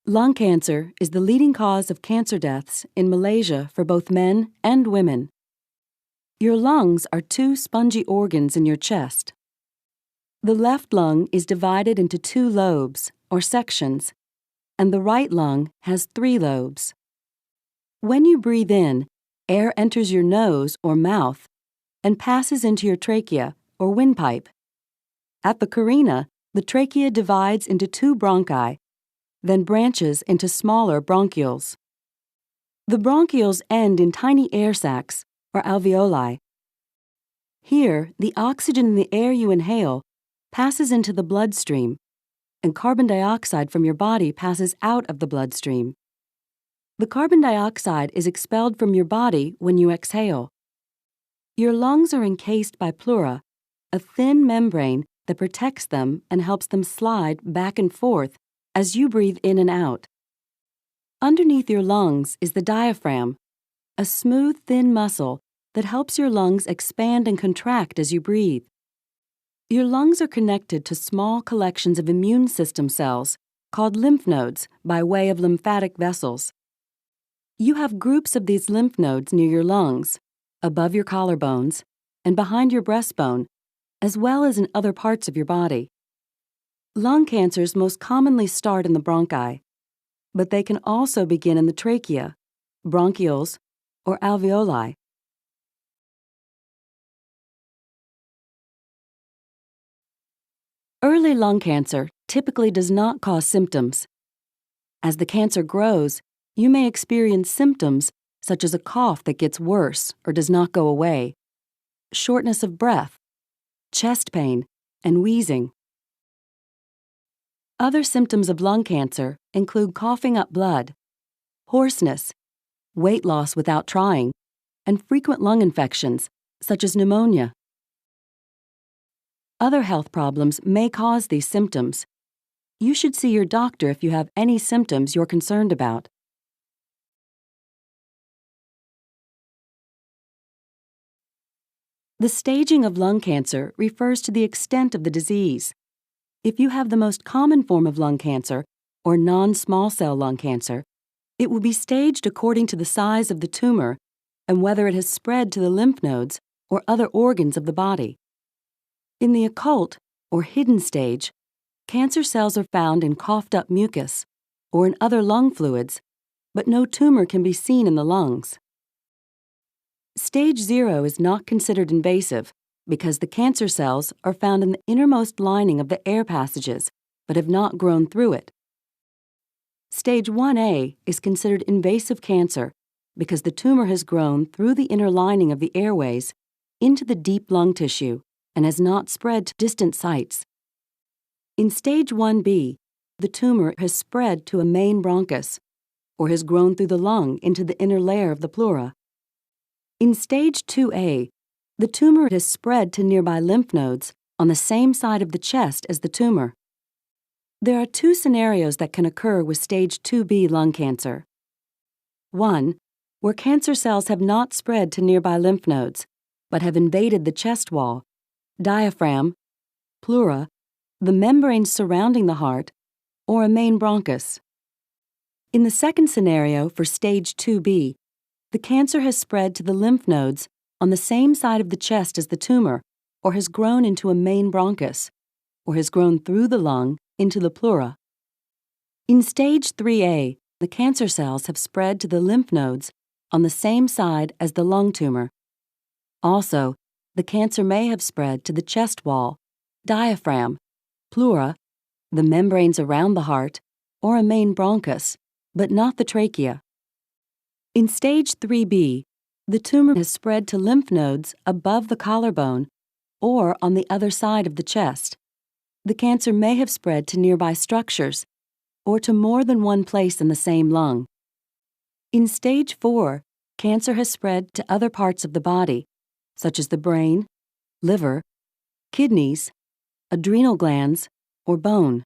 Lung cancer is the leading cause of cancer deaths in Malaysia for both men and women. Your lungs are two spongy organs in your chest. The left lung is divided into two lobes, or sections, and the right lung has 3 lobes. When you breathe in, air enters your nose or mouth and passes into your trachea, or windpipe. At the carina, the trachea divides into 2 bronchi, then branches into smaller bronchioles. The bronchioles end in tiny air sacs, or alveoli. Here, the oxygen in the air you inhale passes into the bloodstream, and carbon dioxide from your body passes out of the bloodstream. The carbon dioxide is expelled from your body when you exhale. Your lungs are encased by pleura, a thin membrane that protects them and helps them slide back and forth as you breathe in and out. Underneath your lungs is the diaphragm, a smooth, thin muscle that helps your lungs expand and contract as you breathe. Your lungs are connected to small collections of immune system cells called lymph nodes by way of lymphatic vessels. You have groups of these lymph nodes near your lungs, above your collarbones, and behind your breastbone, as well as in other parts of your body. Lung cancers most commonly start in the bronchi, but they can also begin in the trachea, bronchioles, or alveoli. Early lung cancer typically does not cause symptoms. As the cancer grows, you may experience symptoms such as a cough that gets worse or does not go away, shortness of breath, chest pain, and wheezing. Other symptoms of lung cancer include coughing up blood, hoarseness, weight loss without trying, and frequent lung infections, such as pneumonia. Other health problems may cause these symptoms. You should see your doctor if you have any symptoms you're concerned about. The staging of lung cancer refers to the extent of the disease. If you have the most common form of lung cancer, or non-small cell lung cancer, it will be staged according to the size of the tumor and whether it has spread to the lymph nodes or other organs of the body. In the occult, or hidden stage, cancer cells are found in coughed-up mucus or in other lung fluids, but no tumor can be seen in the lungs. Stage 0 is not considered invasive because the cancer cells are found in the innermost lining of the air passages but have not grown through it. Stage 1A is considered invasive cancer because the tumor has grown through the inner lining of the airways into the deep lung tissue and has not spread to distant sites. In Stage 1B, the tumor has spread to a main bronchus or has grown through the lung into the inner layer of the pleura. In Stage 2A, the tumor has spread to nearby lymph nodes on the same side of the chest as the tumor. There are 2 scenarios that can occur with Stage 2B lung cancer. 1, where cancer cells have not spread to nearby lymph nodes, but have invaded the chest wall, diaphragm, pleura, the membranes surrounding the heart, or a main bronchus. In the second scenario for Stage 2B, the cancer has spread to the lymph nodes on the same side of the chest as the tumor, or has grown into a main bronchus, or has grown through the lung into the pleura. In Stage 3A, the cancer cells have spread to the lymph nodes on the same side as the lung tumor. Also, the cancer may have spread to the chest wall, diaphragm, pleura, the membranes around the heart, or a main bronchus, but not the trachea. In Stage 3B, the tumor has spread to lymph nodes above the collarbone or on the other side of the chest. The cancer may have spread to nearby structures or to more than one place in the same lung. In Stage 4, cancer has spread to other parts of the body, such as the brain, liver, kidneys, adrenal glands, or bone.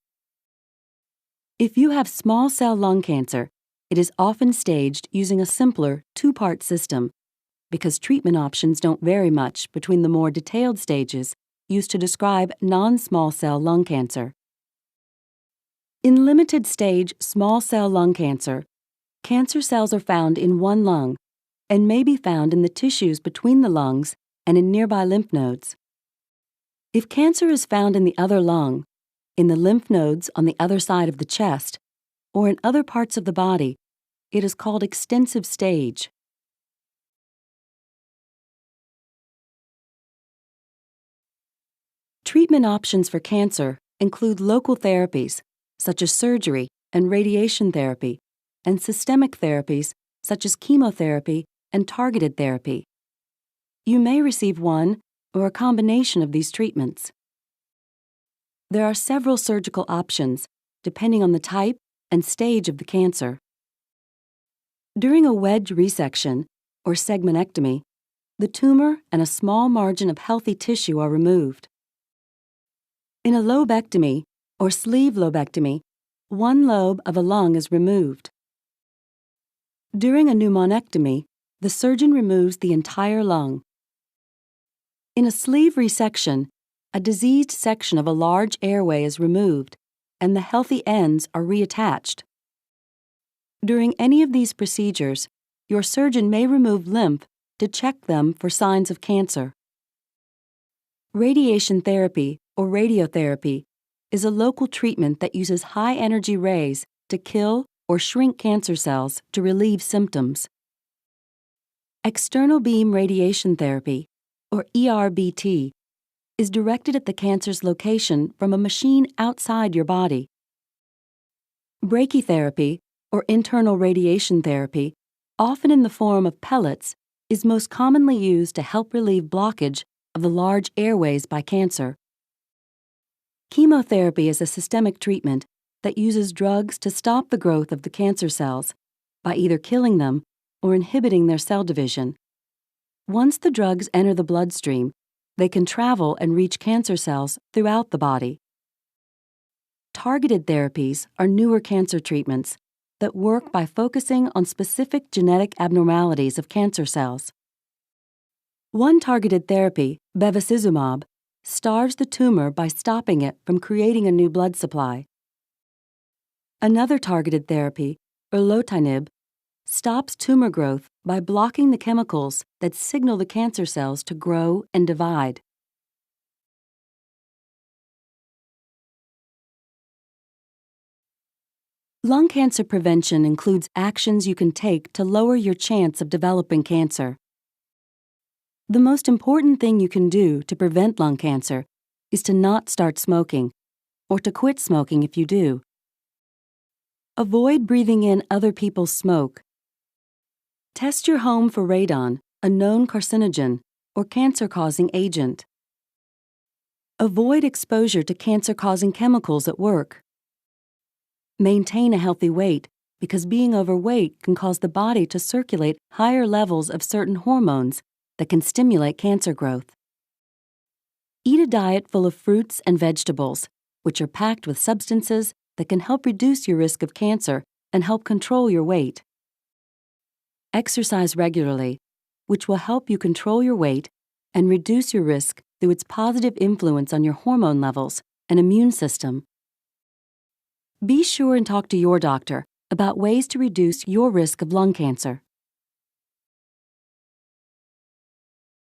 If you have small cell lung cancer, it is often staged using a simpler 2-part system because treatment options don't vary much between the more detailed stages used to describe non-small cell lung cancer. In limited-stage small cell lung cancer, cancer cells are found in one lung and may be found in the tissues between the lungs and in nearby lymph nodes. If cancer is found in the other lung, in the lymph nodes on the other side of the chest, or in other parts of the body, it is called extensive stage. Treatment options for cancer include local therapies, such as surgery and radiation therapy, and systemic therapies, such as chemotherapy and targeted therapy. You may receive one or a combination of these treatments. There are several surgical options, depending on the type and stage of the cancer. During a wedge resection, or segmenectomy, the tumor and a small margin of healthy tissue are removed. In a lobectomy, or sleeve lobectomy, one lobe of a lung is removed. During a pneumonectomy, the surgeon removes the entire lung. In a sleeve resection, a diseased section of a large airway is removed, and the healthy ends are reattached. During any of these procedures, your surgeon may remove lymph to check them for signs of cancer. Radiation therapy, or radiotherapy, is a local treatment that uses high-energy rays to kill or shrink cancer cells to relieve symptoms. External beam radiation therapy, or ERBT, is directed at the cancer's location from a machine outside your body. Brachytherapy, or internal radiation therapy, often in the form of pellets, is most commonly used to help relieve blockage of the large airways by cancer. Chemotherapy is a systemic treatment that uses drugs to stop the growth of the cancer cells by either killing them or inhibiting their cell division. Once the drugs enter the bloodstream, they can travel and reach cancer cells throughout the body. Targeted therapies are newer cancer treatments that work by focusing on specific genetic abnormalities of cancer cells. One targeted therapy, bevacizumab, starves the tumor by stopping it from creating a new blood supply. Another targeted therapy, erlotinib, stops tumor growth by blocking the chemicals that signal the cancer cells to grow and divide. Lung cancer prevention includes actions you can take to lower your chance of developing cancer. The most important thing you can do to prevent lung cancer is to not start smoking, or to quit smoking if you do. Avoid breathing in other people's smoke. Test your home for radon, a known carcinogen, or cancer-causing agent. Avoid exposure to cancer-causing chemicals at work. Maintain a healthy weight, because being overweight can cause the body to circulate higher levels of certain hormones that can stimulate cancer growth. Eat a diet full of fruits and vegetables, which are packed with substances that can help reduce your risk of cancer and help control your weight. Exercise regularly, which will help you control your weight and reduce your risk through its positive influence on your hormone levels and immune system. Be sure and talk to your doctor about ways to reduce your risk of lung cancer.